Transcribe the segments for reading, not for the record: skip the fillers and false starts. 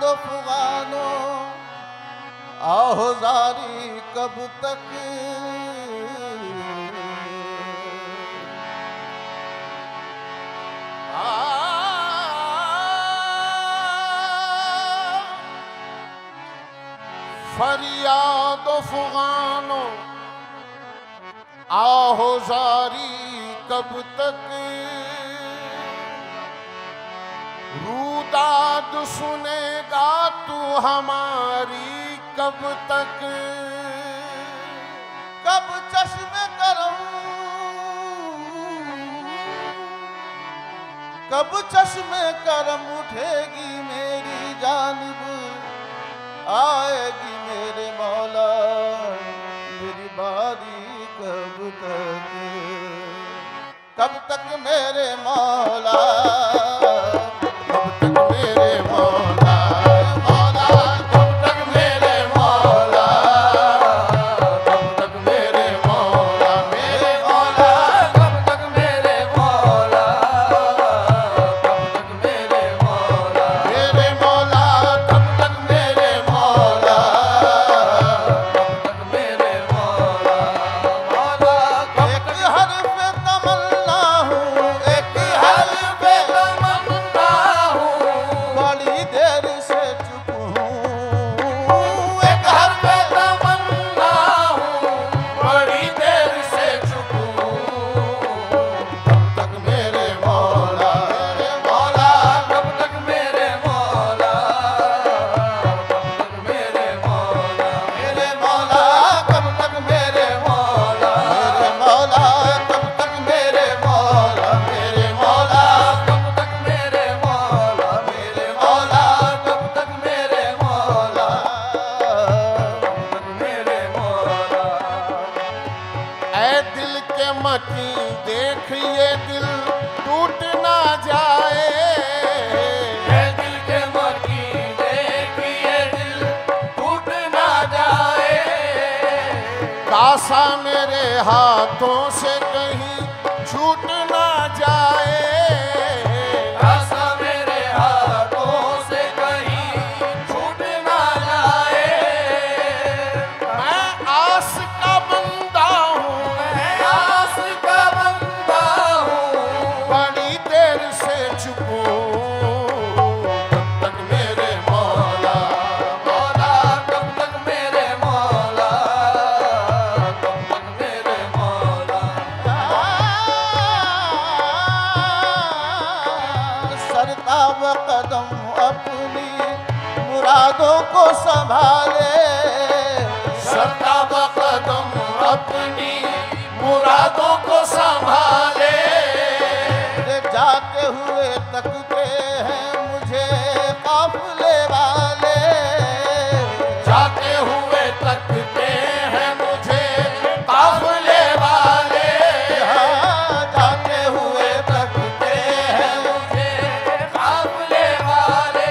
फरियाद फुगानो आहोजारी कब तक, फरियाद फुगानो आहोजारी कब तक, रूदाद सुनेगा तू हमारी कब तक, कब चश्मे करम, कब चश्मे करम उठेगी मेरी जानिब, आएगी मेरे मौला मेरी बारी कब तक, कब तक मेरे मौला, कब तक मेरे मौला, मौला कब तक मेरे मौला, कब तक मेरे मौला, मेरे मौला कब तक मेरे मौला, कब तक मेरे मौला, मेरे मौला कब तक मेरे मौला, कब तक मेरे मौला, मौला कब तक। हर्फ तमन्ना हूँ, एक हर्फ तमन्ना हूँ, बड़ी देर से चुप हूँ, एक हर्फ तमन्ना हूँ, बड़ी देर से चुप हूँ, कब तक मेरे मौला, मेरे मौला कब तक मेरे मौला, कब तक मेरे मौला, मेरे मौला कब तक मेरे मौला, मेरे मौला कब तक मेरे मौला, मेरे मौला कब तक मेरे मौला, मेरे मौला कब तक मेरे मौला, कब तक मेरे मौला। ऐ दिल के मती देख ये दिल टूट ना जाए, ऐ दिल के मती देख ये दिल टूट ना जाए, कासा मेरे हाथों से कहीं छूट ना जाए, कासा मेरे हाथों से कहीं छूट ना जाए, मैं आस का बंदा हूँ, मैं आस का बंदा हूँ, बड़ी देर से चुप हूँ, कब तक मेरे मौला, मौला कब तक मेरे मौला, कब तक मेरे मौला, सरता व कदम अपनी मुरादों को संभाले, सरता व कदम अपनी मुरादों को संभाले, जाते हुए तकते हैं मुझे काफिले वाले, जाते हुए तकते हैं मुझे काफिले वाले, जाते हुए तकते हैं मुझे काफिले वाले,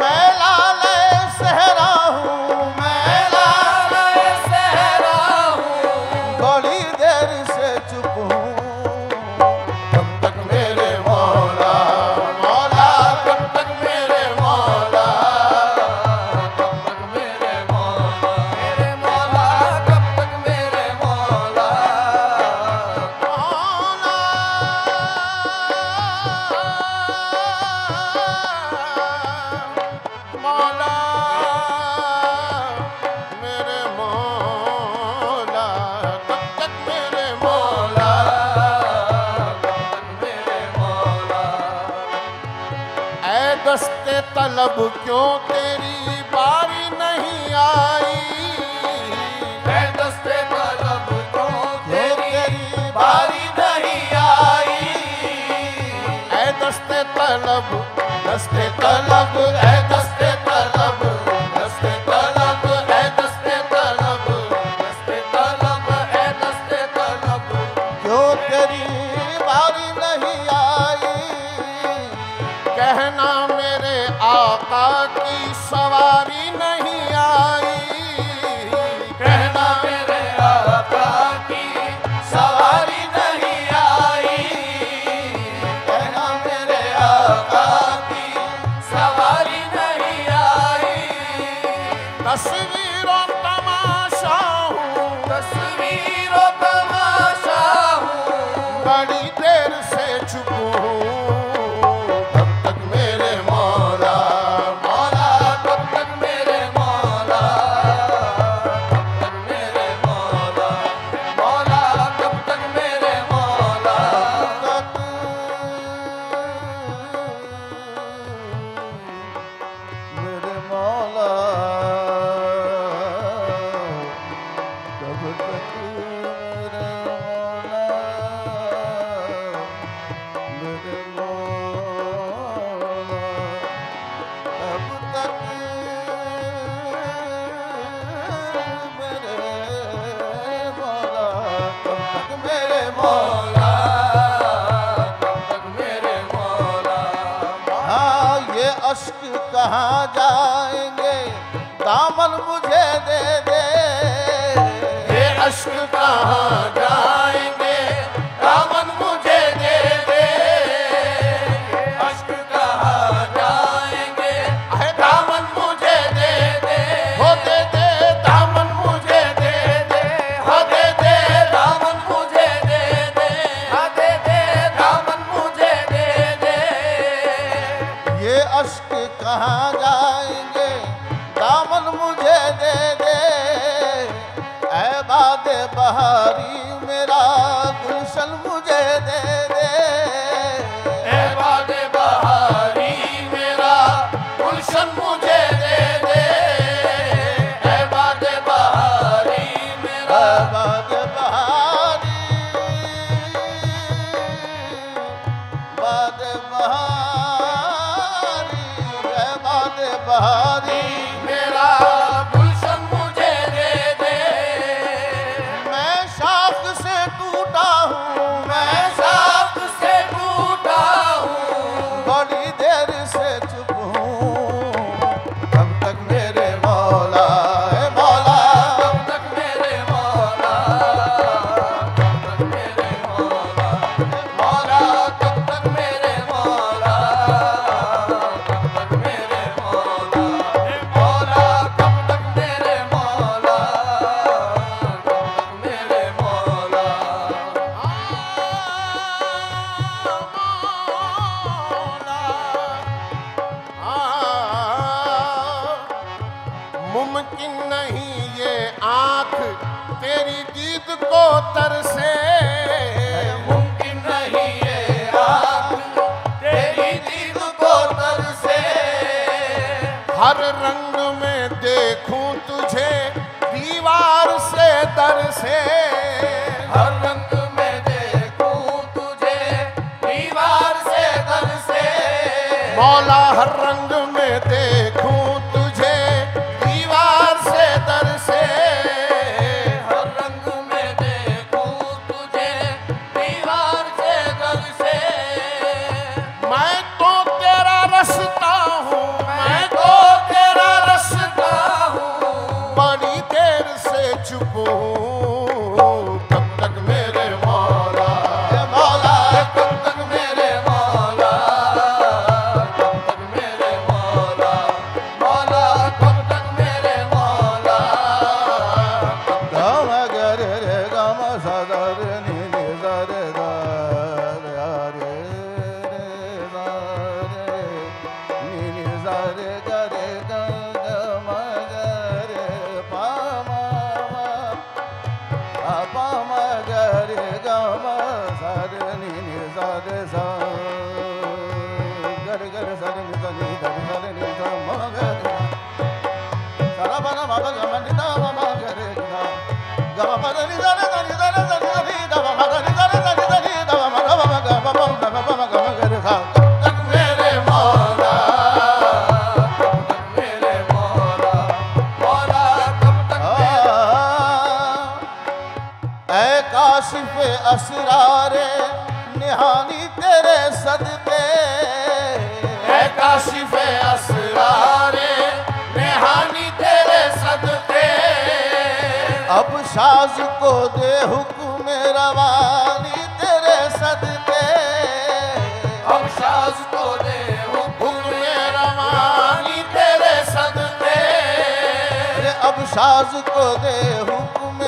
मैं लाले सहरा हूँ, मैं लाले सहरा हूँ, बड़ी देर से चुप हूँ, कब तक मेरे मौला, मौला कब तक मेरे मौला, कब तक मेरे मौला, मेरे मौला कब तक मेरे मौला, मौला, मौला मेरे मौला, कब तक मेरे मौला, कब तक मेरे मौला। ऐ दस्ते तलब क्यों तेरी बारी नहीं आई, ऐ दस्ते तलब क्यों तेरी बारी नहीं आई, ऐ दस्ते तलब, दस्ते तलब, ऐ दस्ते तलब, दस्ते तलब, ऐ दस्ते तलब, दस्ते तलब, ऐ दस्ते तलब, क्यों तेरी बारी नहीं आई, कहना मेरे आका की कहाँ जाएंगे, दामन मुझे दे दे। ये अश्क कहाँ जाएंगे, दामन मुझे दे दे। अश्क कहाँ जाएंगे, दामन मुझे दे दे। हो दे दे दामन मुझे दे दे। हो दे दे दामन मुझे दे दे। हो दे दे दामन मुझे दे दे। ये अश्क कहाँ जाएंगे, दामन मुझे दे दे। ऐ बादे बहारी मेरा गुलशन मुझे दे दे। ऐ बादे बहारी मेरा गुलशन मुझे दे दे। ऐ बादे बहारी मेरा। ऐ बादे बहारी, बादे बहारी, ऐ बादे बहारी मेरा गुलशन मुझे दे दे। मैं शाख से टूटा हूँ, मैं साथ से टूटा हूँ, बड़ी देर से चुप हूँ। कब तक मेरे मौला है मौला, कब तक मेरे मौला। कब तक मेरे मौला। मौला कब तक मेरे मौला। कब तक मेरे मौला। मौला कब तक मेरे मौला। कब तक मेरे मौला। मुमकिन नहीं ये आँख तेरी दीद को तरसे। मुमकिन नहीं ये आँख तेरी दीद को तरसे। हर रंग में देखूं तुझे दीवार से दर से। हर रंग में देखूं तुझे दीवार से दर से। मौला हर रंग में देखूं तुझे दीवार से दर से। हर रंग में देखूं तुझे दीवार से दर से। मैं तो तेरा रस्ता हूँ, मैं तो तेरा रस्ता हूँ, बड़ी देर से चुप हूँ। कब तक मेरे मौला है मौला, कब तक मेरे मौला। कब तक मेरे मौला। मौला कब तक मेरे मौला। गम गर रे गम सदा रे नि नि सा रे दा रे रे रे नि नि सा रे ग रे ग ग म ग रे पा म पा म ग रे ग म सा रे नि नि सा रे सा ग रे सा रे नि सा नि ध रे सा रे नि सा म ग रे सा रा ब न म ब ग म नि दा म म ग रे गा गा म प द नि दा रे दा नि दा रे दा नि दा नि दा म म ग नि दा रे दा नि दा नि दा म म ग म म ग म म ग म म ग म ग रे सा तक मेरे मौला। कब तक मेरे मौला। मौला कब तक मेरे। ऐ काशिफ असरारे निहानी तेरे सदके। है काशिफ असरारे नेहानी तेरे सदके। अब साज को दे हुक्म रवानी तेरे सदके। अब शाज को दे हुक्म रवानी तेरे सदके। अब साज को दे हुक्म